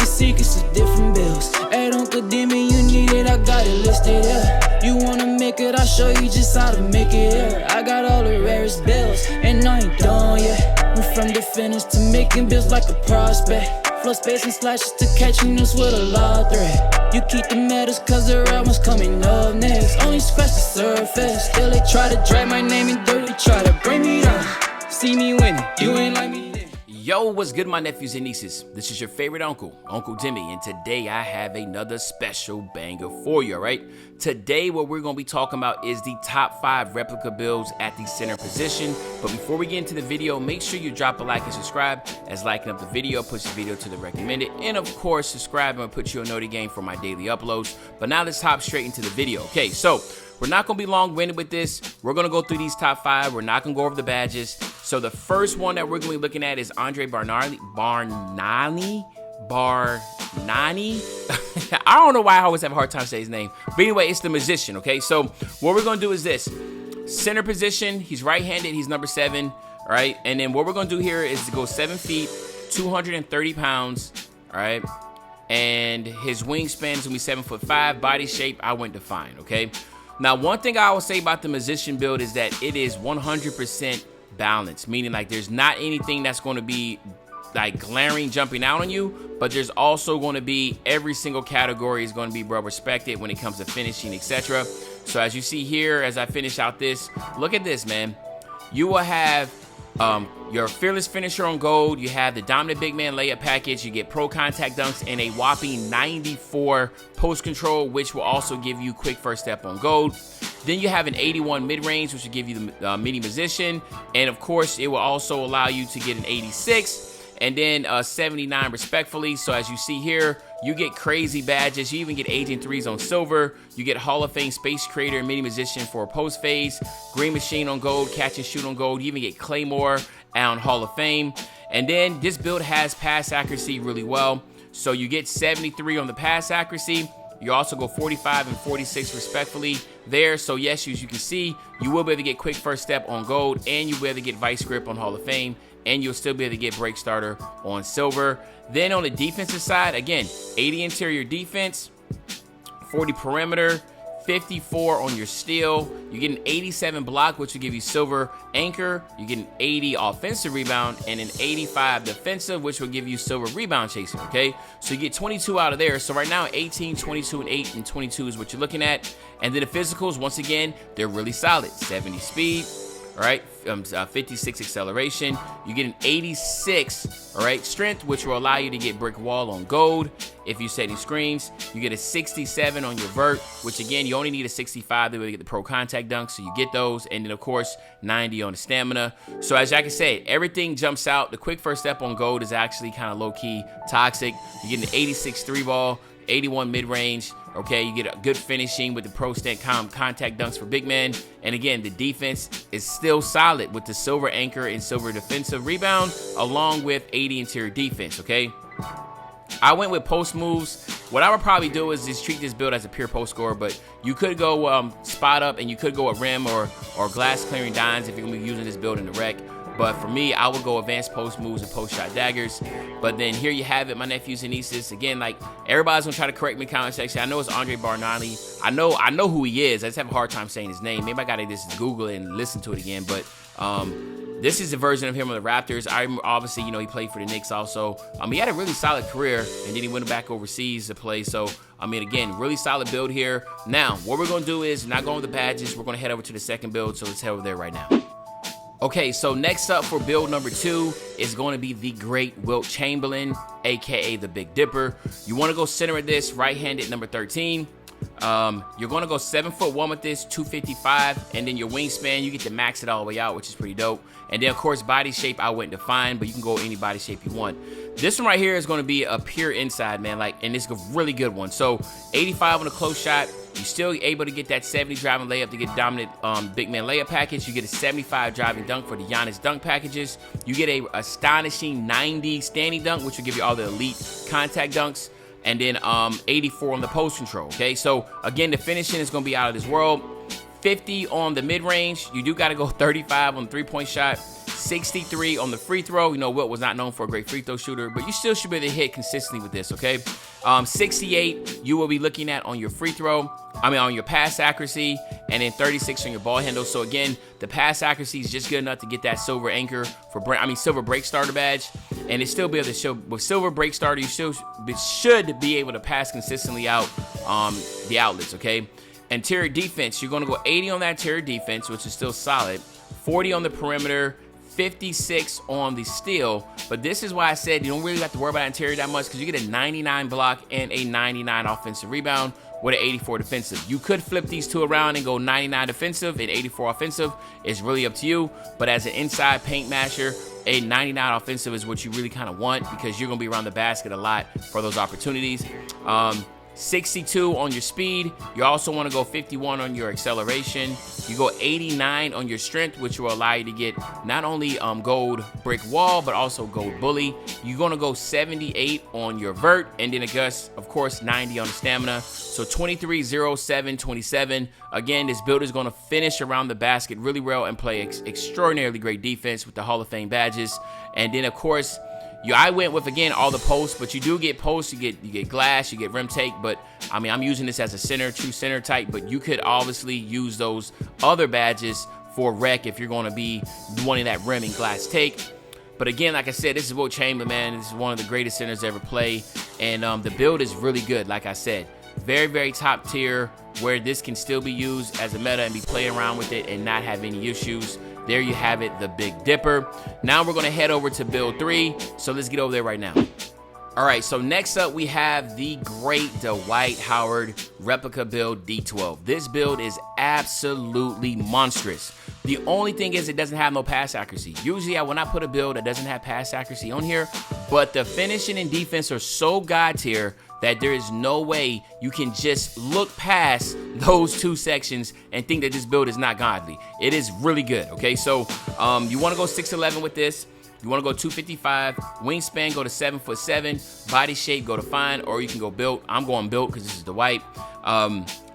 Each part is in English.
The secrets of different bills. At Uncle Demi, you need it, I got it listed, yeah. You wanna make it, I'll show you just how to make it, yeah. I got all the rarest bills, and I ain't done yet. Went from the finish to making bills like a prospect. Flow space and slashes to catching us with a lot of threat. You keep the medals cause the right one's coming up next. Only scratch the surface. Still they try to drag my name in dirt. They try to bring me down. See me winning, you ain't like me then. Yo, what's good, my nephews and nieces? This is your favorite uncle, Uncle Demi, and today I have another special banger for you, all right? Today, what we're going to be talking about is the top 5 replica builds at the center position. But before we get into the video, make sure you drop a like and subscribe, as liking up the video puts the video to the recommended. And of course, subscribe and put you a noti game for my daily uploads. But now let's hop straight into the video. Okay, so we're not going to be long-winded with this. We're going to go through these top 5. We're not going to go over the badges. So the first one that we're going to be looking at is Andre Barnani. I don't know why I always have a hard time saying his name. But anyway, it's the musician, okay? So what we're going to do is this. Center position, he's right-handed. He's number 7, all right? And then what we're going to do here is to go 7 feet, 230 pounds, all right? And his wingspan is going to be 7'5". Body shape, I went define, okay? Now, one thing I will say about the musician build is that it is 100% balanced, meaning like there's not anything that's going to be like glaring jumping out on you, but there's also going to be every single category is going to be well respected when it comes to finishing, etc. So as you see here, as I finish out this, look at this, man. You will have your fearless finisher on gold. You have the dominant big man layup package. You get pro contact dunks and a whopping 94 post control, which will also give you quick first step on gold. Then you have an 81 mid-range, which will give you the mini musician. And of course, it will also allow you to get an 86 and then 79 respectfully. So as you see here, you get crazy badges. You even get Agent 3s on silver. You get Hall of Fame Space Creator and Mini Musician for post phase. Green Machine on gold, Catch and Shoot on gold. You even get Claymore on Hall of Fame. And then this build has pass accuracy really well. So you get 73 on the pass accuracy. You also go 45 and 46 respectfully there. So yes, as you can see, you will be able to get quick first step on gold, and you'll be able to get vice grip on Hall of Fame, and you'll still be able to get break starter on silver. Then on the defensive side, again, 80 interior defense, 40 perimeter, 54 on your steal. You get an 87 block, which will give you silver anchor. You get an 80 offensive rebound and an 85 defensive, which will give you silver rebound chaser, okay? So you get 22 out of there. So right now, 18, 22, and 8, and 22 is what you're looking at. And then the physicals, once again, they're really solid. 70 speed, all right, 56 acceleration. You get an 86, all right, strength, which will allow you to get brick wall on gold. If you're setting screens, you get a 67 on your vert, which again, you only need a 65 to be able to get the pro contact dunk, so you get those. And then of course, 90 on the stamina. So as I can say, everything jumps out. The quick first step on gold is actually kind of low-key toxic. You get an 86 3 ball, 81 mid-range. Okay, you get a good finishing with the pro stant contact dunks for big men. And again, the defense is still solid with the silver anchor and silver defensive rebound, along with 80 interior defense, okay? I went with post moves. What I would probably do is just treat this build as a pure post scorer, but you could go spot up and you could go a rim or glass clearing dimes if you're gonna be using this build in the rec. But for me, I would go advanced post moves and post shot daggers. But then here you have it, my nephews and nieces. Again, like everybody's gonna try to correct me in the comment section. I know it's Andre Barnani. I know who he is. I just have a hard time saying his name. Maybe I gotta just Google it and listen to it again. But this is a version of him on the Raptors. Obviously, you know, he played for the Knicks also. He had a really solid career, and then he went back overseas to play. So, I mean, again, really solid build here. Now, what we're gonna do is not going with the badges. We're gonna head over to the second build. So let's head over there right now. Okay, so next up for build number 2 is going to be the Great Wilt Chamberlain, aka the Big Dipper. You want to go center of this, right-handed, number 13. You're going to go 7'1" with this, 255, and then your wingspan, you get to max it all the way out, which is pretty dope. And then, of course, body shape, I went define, but you can go any body shape you want. This one right here is going to be a pure inside, man, and it's a really good one. So 85 on a close shot. You're still able to get that 70 driving layup to get dominant big man layup package. You get a 75 driving dunk for the Giannis dunk packages. You get a astonishing 90 standing dunk, which will give you all the elite contact dunks. And then 84 on the post control, okay? So, again, the finishing is going to be out of this world. 50 on the mid-range. You do got to go 35 on the three-point shot. 63 on the free throw. You know, Wilt was not known for a great free throw shooter, but you still should be able to hit consistently with this, okay? 68 you will be looking at on your free throw. On your pass accuracy, and then 36 on your ball handle. So again, the pass accuracy is just good enough to get that silver anchor for, silver break starter badge, and it still be able to show with silver break starter. You still should be able to pass consistently out the outlets, okay? Interior defense, you're gonna go 80 on that interior defense, which is still solid. 40 on the perimeter. 56 on the steal, but this is why I said you don't really have to worry about interior that much, because you get a 99 block and a 99 offensive rebound with an 84 defensive. You could flip these two around and go 99 defensive and 84 offensive. It's really up to you, but as an inside paint masher, a 99 offensive is what you really kind of want, because you're gonna be around the basket a lot for those opportunities. 62 on your speed. You also want to go 51 on your acceleration. You go 89 on your strength, which will allow you to get not only gold brick wall, but also gold bully. You're going to go 78 on your vert, and then of course 90 on the stamina. So 23, 0, 7, 27. Again, this build is going to finish around the basket really well and play extraordinarily great defense with the Hall of Fame badges. And then of course, I went with, again, all the posts, but you do get posts, you get glass, you get rim take, but I'm using this as a center, true center type, but you could obviously use those other badges for rec if you're going to be wanting that rim and glass take. But again, like I said, this is Wilt Chamberlain, man. This is one of the greatest centers ever play, and the build is really good, like I said. Very, very top tier, where this can still be used as a meta and be playing around with it and not have any issues. There you have it, the Big Dipper. Now we're gonna head over to build 3, so let's get over there right now. All right, so next up we have the great Dwight Howard replica build D12. This build is absolutely monstrous. The only thing is it doesn't have no pass accuracy. Usually I will not put a build that doesn't have pass accuracy on here, but the finishing and defense are so god tier that there is no way you can just look past those two sections and think that this build is not godly. It is really good, okay? So you wanna go 6'11" with this. You wanna go 255, wingspan, go to 7'7", body shape, go to fine, or you can go built. I'm going built because this is the white.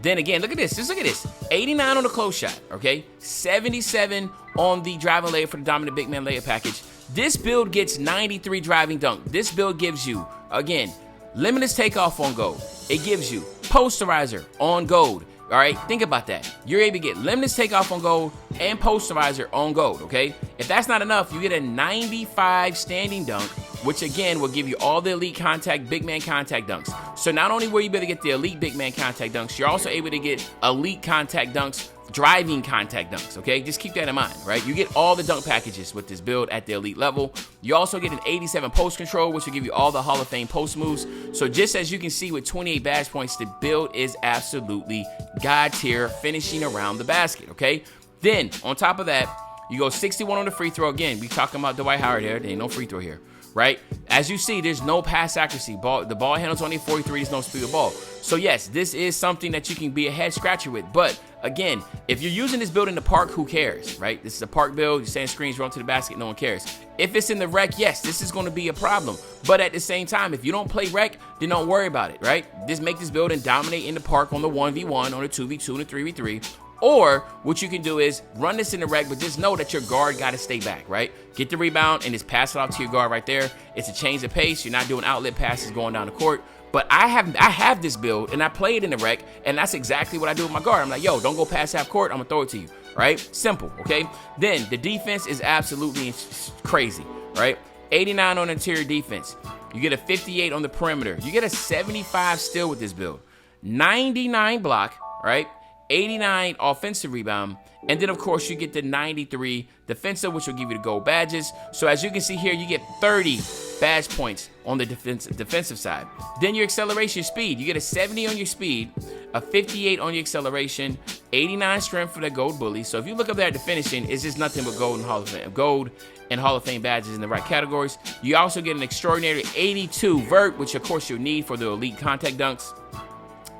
Then again, look at this, just look at this. 89 on the close shot, okay? 77 on the driving layup for the dominant big man layup package. This build gets 93 driving dunk. This build gives you, again, limitless takeoff on gold. It gives you posterizer on gold. All right, think about that. You're able to get limitless takeoff on gold and posterizer on gold, okay? If that's not enough, you get a 95 standing dunk, which again will give you all the elite contact, big man contact dunks. So not only will you be able to get the elite big man contact dunks, you're also able to get elite contact dunks, driving contact dunks, okay? Just keep that in mind, right? You get all the dunk packages with this build at the elite level. You also get an 87 post control, which will give you all the Hall of Fame post moves. So just as you can see with 28 badge points, the build is absolutely god tier, finishing around the basket, okay? Then, on top of that, you go 61 on the free throw. Again, we talking about Dwight Howard here. There ain't no free throw here, right? As you see, there's no pass accuracy. The ball handle's only 43. There's no speed of ball. So yes, this is something that you can be a head scratcher with. But again, if you're using this build in the park, who cares, right? This is a park build. You're saying screens run to the basket. No one cares. If it's in the rec, yes, this is going to be a problem. But at the same time, if you don't play rec, then don't worry about it, right? Just make this build and dominate in the park on the 1v1, on the 2v2, and the 3v3. Or what you can do is run this in the rec, but just know that your guard got to stay back, right? Get the rebound and just pass it off to your guard right there. It's a change of pace. You're not doing outlet passes going down the court. But I have this build and I play it in the rec, and that's exactly what I do with my guard. I'm like, yo, don't go past half court. I'm gonna throw it to you, right? Simple, okay? Then the defense is absolutely crazy, right? 89 on interior defense. You get a 58 on the perimeter. You get a 75 steal with this build. 99 block, right? 89 offensive rebound, and then of course you get the 93 defensive, which will give you the gold badges. So as you can see here, you get 30 badge points on the defensive side. Then your acceleration speed, you get a 70 on your speed, a 58 on your acceleration, 89 strength for the gold bully. So if you look up there at the finishing, it's just nothing but gold and Hall of Fame badges in the right categories. You also get an extraordinary 82 vert, which of course you'll need for the elite contact dunks.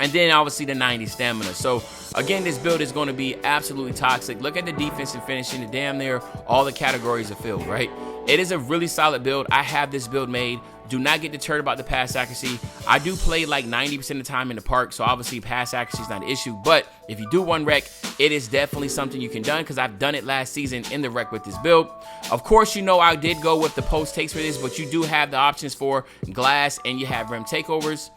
And then obviously the 90 stamina. So again, this build is going to be absolutely toxic. Look at the defense and finishing. Damn near all the categories are filled, right? It is a really solid build. I have this build made. Do not get deterred about the pass accuracy. I do play like 90% of the time in the park, so obviously pass accuracy is not an issue. But if you do one rec, it is definitely something you can do, because I've done it last season in the rec with this build. Of course, you know I did go with the post takes for this, but you do have the options for glass and you have rim takeovers.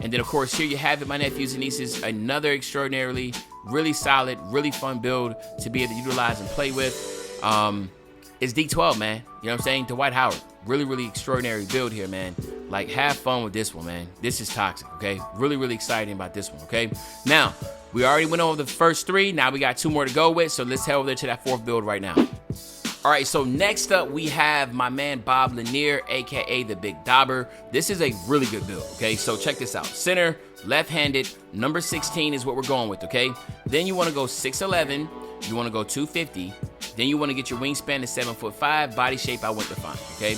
And then, of course, here you have it, my nephews and nieces. Another extraordinarily, really solid, really fun build to be able to utilize and play with. It's D12, man. You know what I'm saying? Dwight Howard. Really, really extraordinary build here, man. Like, have fun with this one, man. This is toxic, okay? Really, really exciting about this one, okay? Now, we already went over the first three. Now we got two more to go with. So let's head over there to that fourth build right now. All right, so next up, we have my man Bob Lanier, a.k.a. the Big Dauber. This is a really good build, okay? So check this out. Center, left-handed, number 16 is what we're going with, okay? Then you want to go 6'11", you want to go 250. Then you want to get your wingspan to 7'5", body shape I went to find, okay?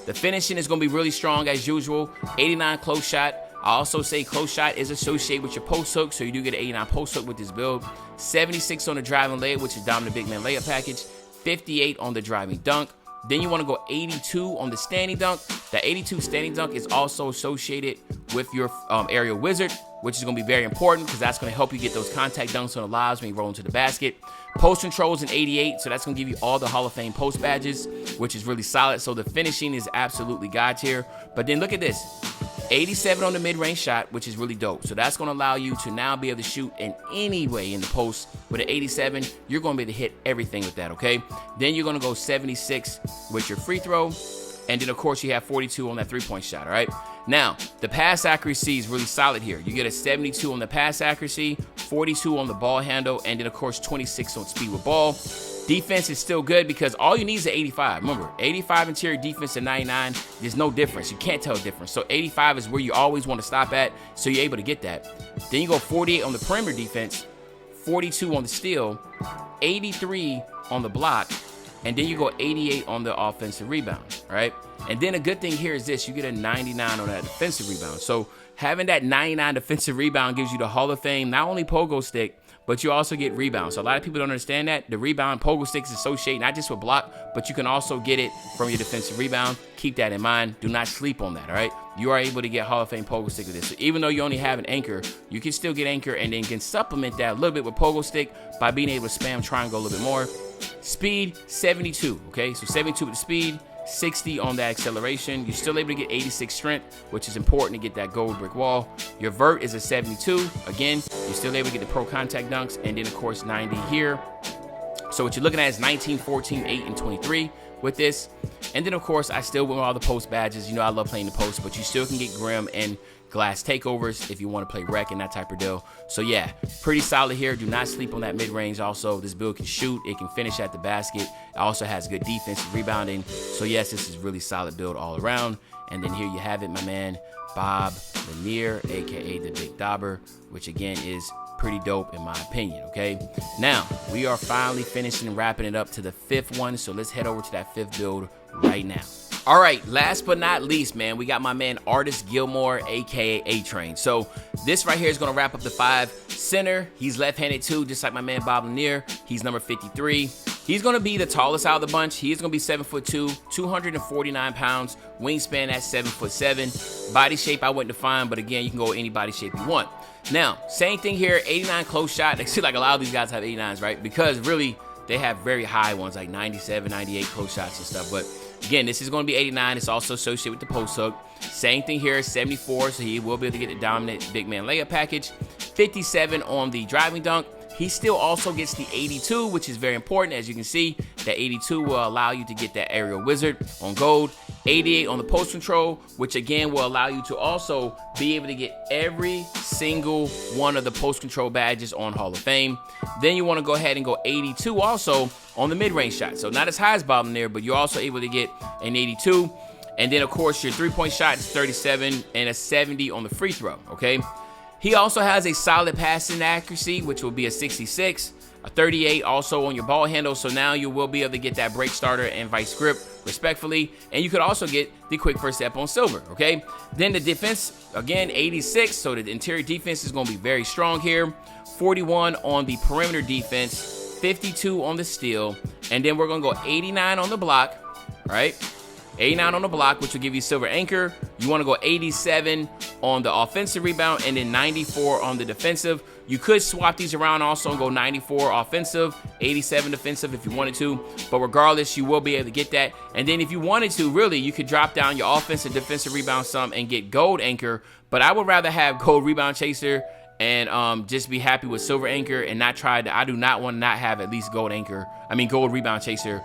The finishing is going to be really strong as usual. 89 close shot. I also say close shot is associated with your post hook, so you do get an 89 post hook with this build. 76 on the driving layup, which is dominant big man layup package. 58 on the driving dunk. Then you want to go 82 on the standing dunk. The 82 standing dunk is also associated with your aerial wizard, which is going to be very important because that's going to help you get those contact dunks on the lobs when you roll into the basket. Post controls in 88, so that's going to give you all the Hall of Fame post badges, which is really solid. So the finishing is absolutely God tier. But then look at this. 87 on the mid-range shot, which is really dope. So that's going to allow you to now be able to shoot in any way in the post. With an 87, you're going to be able to hit everything with that, okay? Then you're going to go 76 with your free throw. And then, of course, you have 42 on that three-point shot, all right? Now, the pass accuracy is really solid here. You get a 72 on the pass accuracy, 42 on the ball handle, and then, of course, 26 on speed with ball. Defense is still good because all you need is an 85. Remember, 85 interior defense and 99, there's no difference. You can't tell the difference. So 85 is where you always want to stop at, so you're able to get that. Then you go 48 on the perimeter defense, 42 on the steal, 83 on the block, and then you go 88 on the offensive rebound, right? And then a good thing here is this, you get a 99 on that defensive rebound. So having that 99 defensive rebound gives you the Hall of Fame, not only pogo stick, but you also get rebounds. So a lot of people don't understand that. The rebound pogo sticks is associated not just with block, but you can also get it from your defensive rebound. Keep that in mind. Do not sleep on that, all right? You are able to get Hall of Fame pogo stick with this. So even though you only have an anchor, you can still get anchor and then can supplement that a little bit with pogo stick by being able to spam triangle a little bit more. Speed, 72, okay? So 72 with the speed, 60 on the acceleration. You're still able to get 86 strength, which is important to get that gold brick wall. Your vert is a 72. Again, you're still able to get the pro contact dunks, and then of course 90 here. So what you're looking at is 19, 14, 8, and 23 with this. And then of course I still win all the post badges. You know I love playing the post, but you still can get Grim and glass takeovers if you want to play rec and that type of deal. So yeah, pretty solid here. Do not sleep on that mid-range. Also, this build can shoot, it can finish at the basket. It also has good defense and rebounding. So yes, this is really solid build all around. And then here you have it, my man Bob Lanier, aka the Big Dauber, which again is pretty dope in my opinion. Okay, now we are finally finishing and wrapping it up to the fifth one, so let's head over to that fifth build right now. All right, last but not least, man, we got my man Artist Gilmore, aka A-Train. So this right here is going to wrap up the 5. Center, he's left-handed too, just like my man Bob Lanier. He's number 53. He's going to be the tallest out of the bunch. He is going to be 7'2", 249 pounds, wingspan at 7'7". Body shape I wouldn't define, but again, you can go any body shape you want. Now, same thing here, 89 close shot. I see like a lot of these guys have 89s, right? Because really, they have very high ones, like 97, 98 close shots and stuff. But again, this is going to be 89. It's also associated with the post hook. Same thing here, 74, so he will be able to get the dominant big man layup package. 57 on the driving dunk. He still also gets the 82, which is very important. As you can see, that 82 will allow you to get that aerial wizard on gold. 88 on the post control, which again will allow you to also be able to get every single one of the post control badges on Hall of Fame. Then you want to go ahead and go 82 also on the mid-range shot. So not as high as Bob Lanier, but you're also able to get an 82. And then of course your three-point shot is 37 and a 70 on the free throw, okay? He also has a solid passing accuracy, which will be a 66, a 38 also on your ball handle. So now you will be able to get that break starter and vice grip respectfully. And you could also get the quick first step on silver, okay? Then the defense, again, 86. So the interior defense is going to be very strong here. 41 on the perimeter defense, 52 on the steal. And then we're going to go 89 on the block, right? 89 on the block, which will give you silver anchor. You want to go 87 on the offensive rebound and then 94 on the defensive. You could swap these around also and go 94 offensive, 87 defensive if you wanted to. But regardless, you will be able to get that. And then if you wanted to, really, you could drop down your offensive defensive rebound some and get gold anchor. But I would rather have gold rebound chaser and just be happy with silver anchor and not try to. I do not want to not have at least gold rebound chaser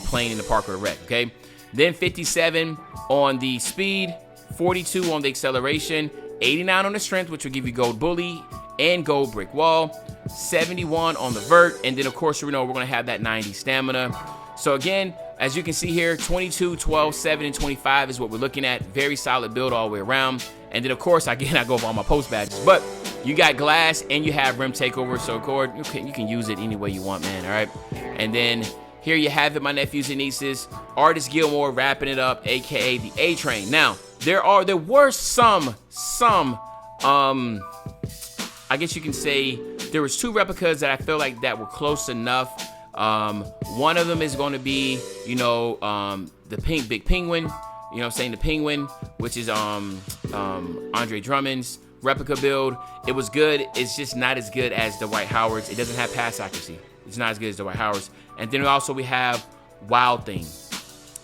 playing in the park or rec, okay? Then 57 on the speed, 42 on the acceleration, 89 on the strength, which will give you gold bully and gold brick wall, 71 on the vert, and then of course, we're going to have that 90 stamina. So again, as you can see here, 22, 12, 7, and 25 is what we're looking at. Very solid build all the way around. And then of course, again, I go over all my post badges, but you got glass and you have rim takeover. So Cord, you can use it any way you want, man. All right. And then here you have it, my nephews and nieces. Artist Gilmore wrapping it up, aka the A Train. Now, there were some I guess you can say there was 2 replicas that I feel like that were close enough. One of them is going to be, the big penguin, the penguin, which is Andre Drummond's replica build. It was good. It's just not as good as the Dwight Howard's. It doesn't have pass accuracy. It's not as good as the Dwight Howard's. And then also we have Wild Thing.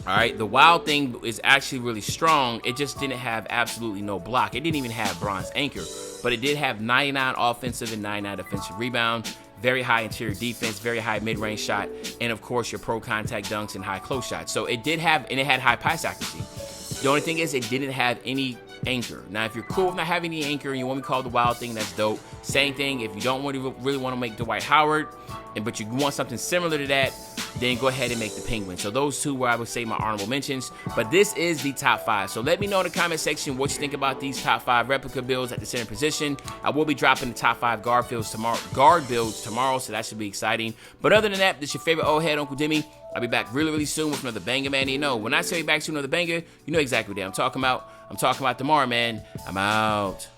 All right, the Wild Thing is actually really strong. It just didn't have absolutely no block. It didn't even have bronze anchor, but it did have 99 offensive and 99 defensive rebound, very high interior defense, very high mid-range shot, and of course your pro contact dunks and high close shots. So it did have, and it had high pass accuracy. The only thing is it didn't have any anchor. Now, if you're cool with not having any anchor and you want me to call the Wild Thing, that's dope. Same thing, if you don't really want to make Dwight Howard, but you want something similar to that, then go ahead and make the penguin. So those 2 were, I would say, my honorable mentions. But this is the top 5. So let me know in the comment section what you think about these top 5 replica builds at the center position. I will be dropping the top 5 guard builds tomorrow, so that should be exciting. But other than that, this is your favorite old head, Uncle Demi. I'll be back really, really soon with another banger, man. When I say back to another banger, you know exactly what I'm talking about. I'm talking about tomorrow, man. I'm out.